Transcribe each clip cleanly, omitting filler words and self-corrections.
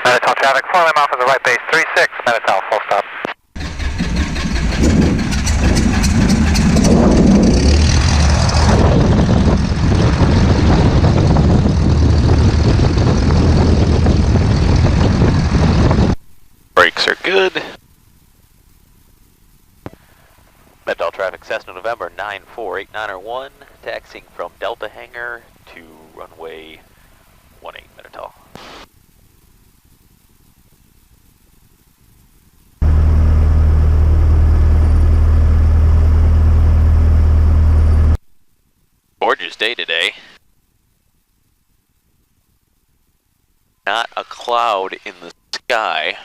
Mannitol traffic, 4 lane off on the right base, 36, Mannitol, full stop. Brakes are good. Mannitol traffic, Cessna November 94891, taxiing from Delta Hangar to runway 18 Mannitol. Gorgeous day today. Not a cloud in the sky.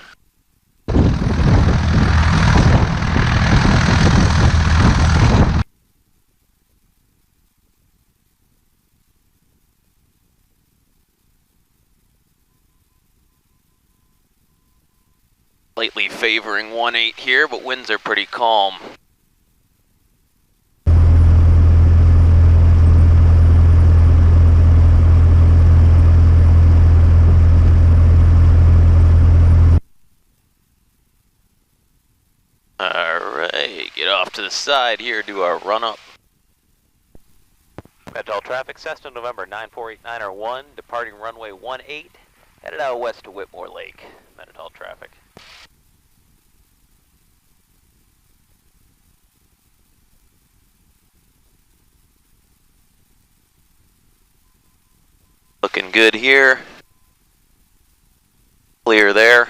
Slightly favoring 18 here, but winds are pretty calm. Alright, get off to the side here, do our run-up. Mannitol traffic, Cessna November 94891, departing runway 18, headed out west to Whitmore Lake. Mannitol traffic. Looking good here. Clear there.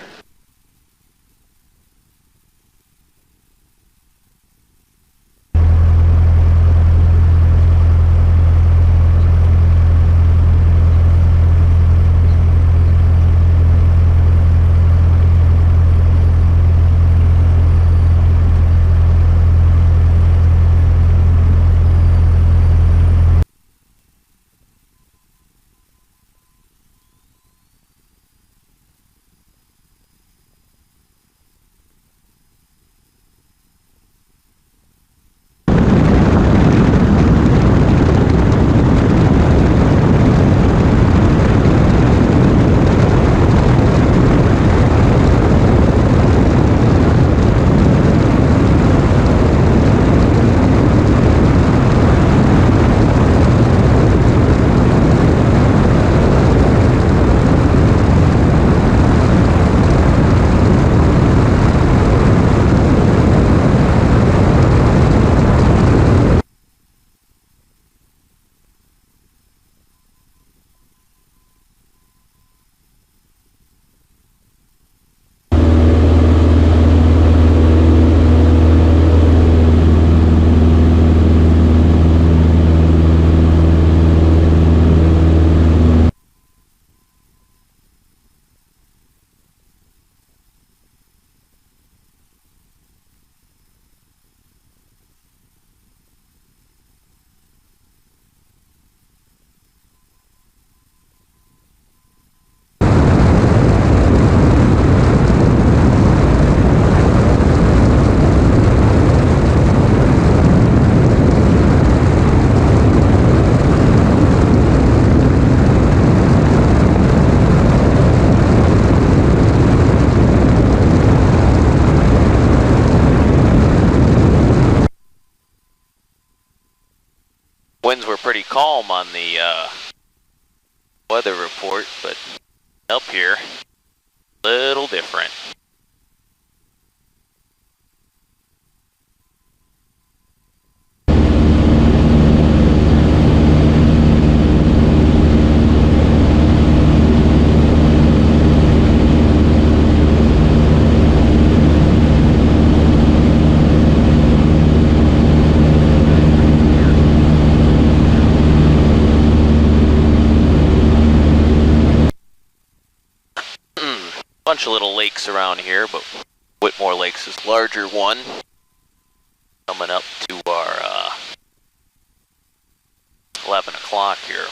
Winds were pretty calm on the weather report, but up here, a little different. Bunch of little lakes around here, but Whitmore Lakes is the larger one. Coming up to our 11 o'clock here.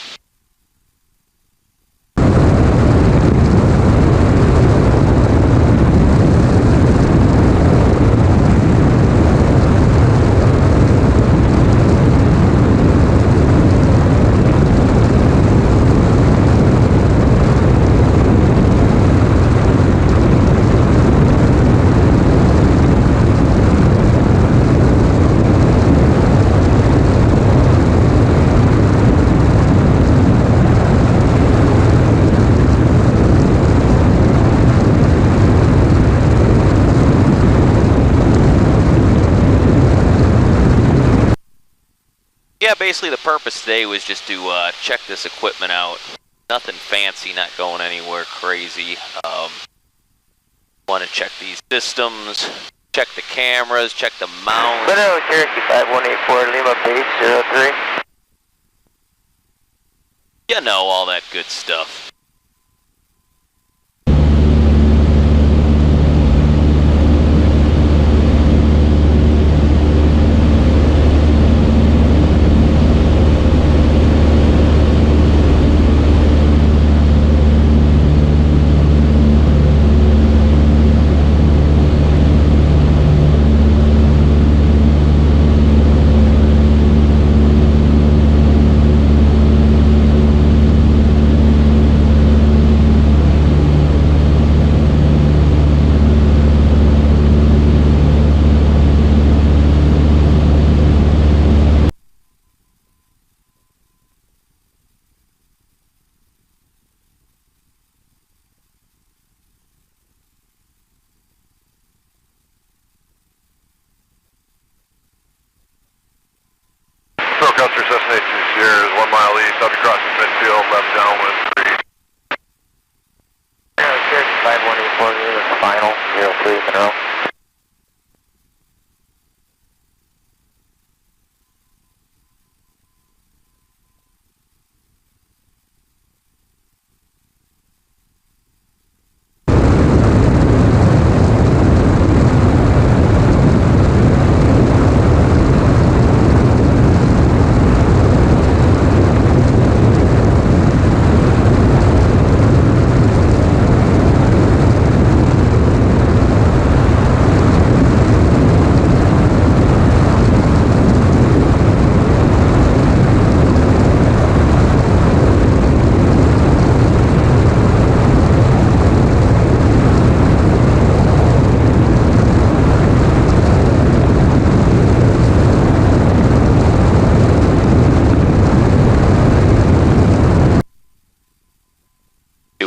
basically the purpose today was just to check this equipment out. Nothing fancy, not going anywhere crazy. Want to check these systems, check the cameras, check the mounts. Hello, Cherokee 5184 Lima Base 03. You know, all that good stuff. Custer Cessna 82 Sierra is 1 mile east. I'll be crossing midfield, left downwind 3. Hello, Cherokee 5184 Lima Final 03 Monroe.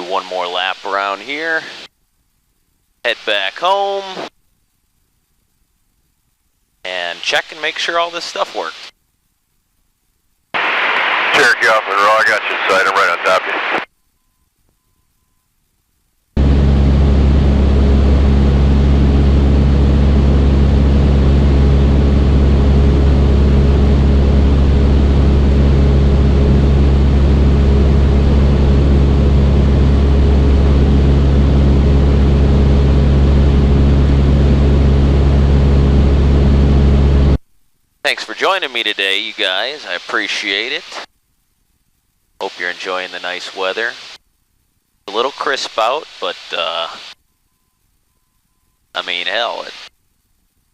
One more lap around here, head back home, and check and make sure all this stuff works. Cherokee off Monroe, I got you in sight. I'm right on top of you. Thanks for joining me today, you guys. I appreciate it. Hope you're enjoying the nice weather. A little crisp out, but I mean, hell,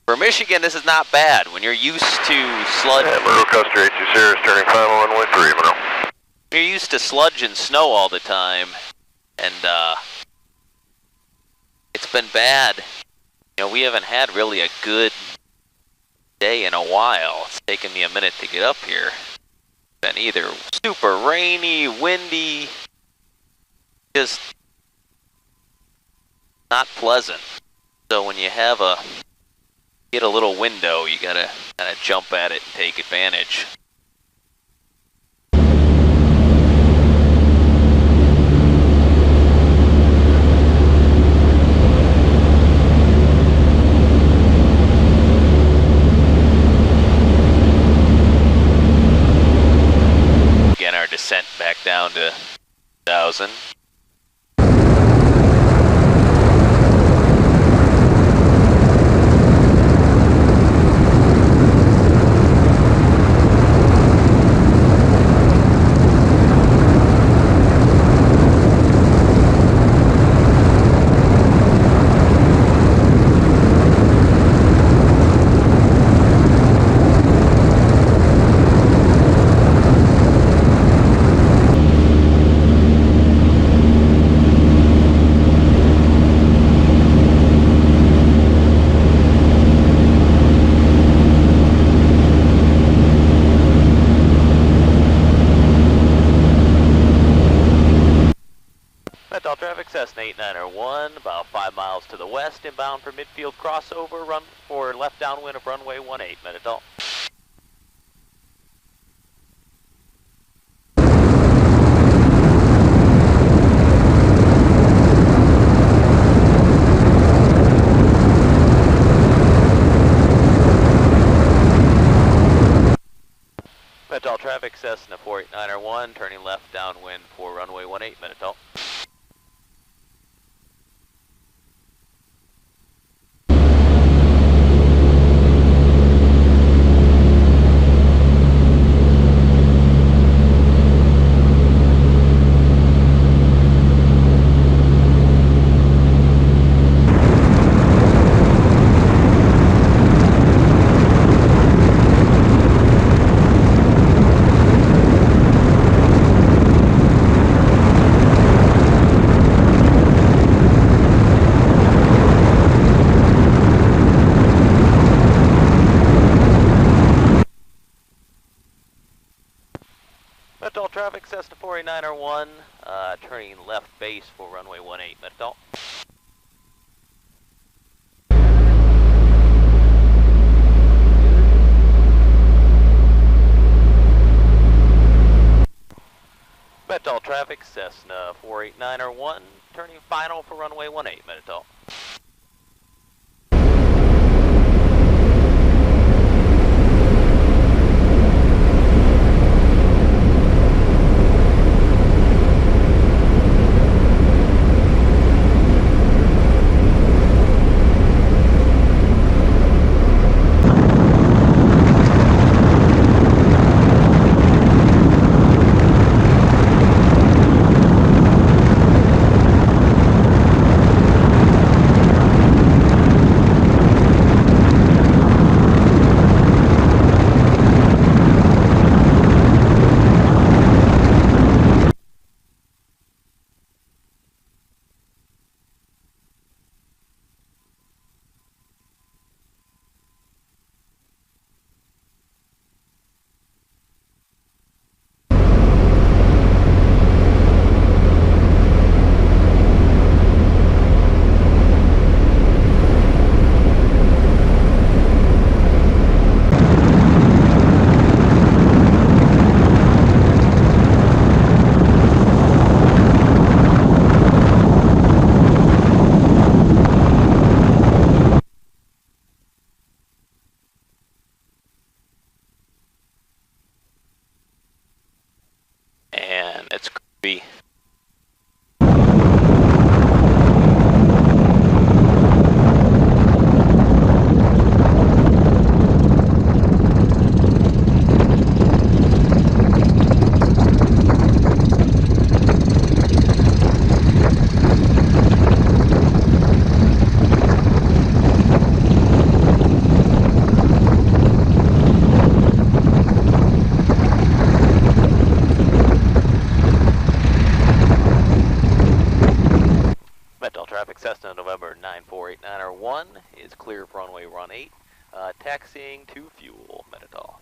for Michigan, this is not bad. When you're used to sludge, Monroe Custer 82 Sierra is turning final runway 3, Monroe. you're used to sludge and snow all the time, and it's been bad. You know, we haven't had really a good day in a while. It's taken me a minute to get up here. Been either super rainy, windy, just not pleasant. So when you have get a little window, you gotta kind of jump at it and take advantage. Descent back down to 1,000. Cessna 8901, about 5 miles to the west, inbound for midfield crossover, run for left downwind of runway 18, Metadol. Traffic, Cessna 489er1, turning left downwind for runway 18, Minutol. Minutol traffic, Cessna 489er1, turning left base for runway 18, Minutol. Minutol traffic, Cessna 489er1, turning final for runway 18, Minutol. And it's creepy. Traffic, Cessna November 9489er1 is clear for runway 18, taxiing to fuel, Minutol.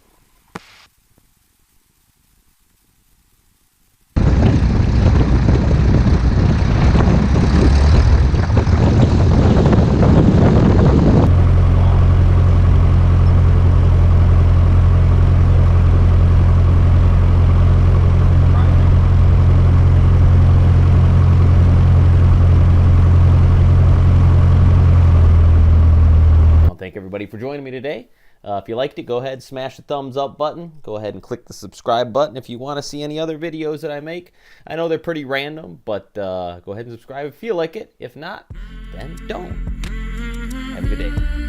Thank everybody for joining me today. If you liked it, go ahead and smash the thumbs up button. Go ahead and click the subscribe button if you want to see any other videos that I make. I know they're pretty random, but go ahead and subscribe if you feel like it. If not, then don't. Have a good day.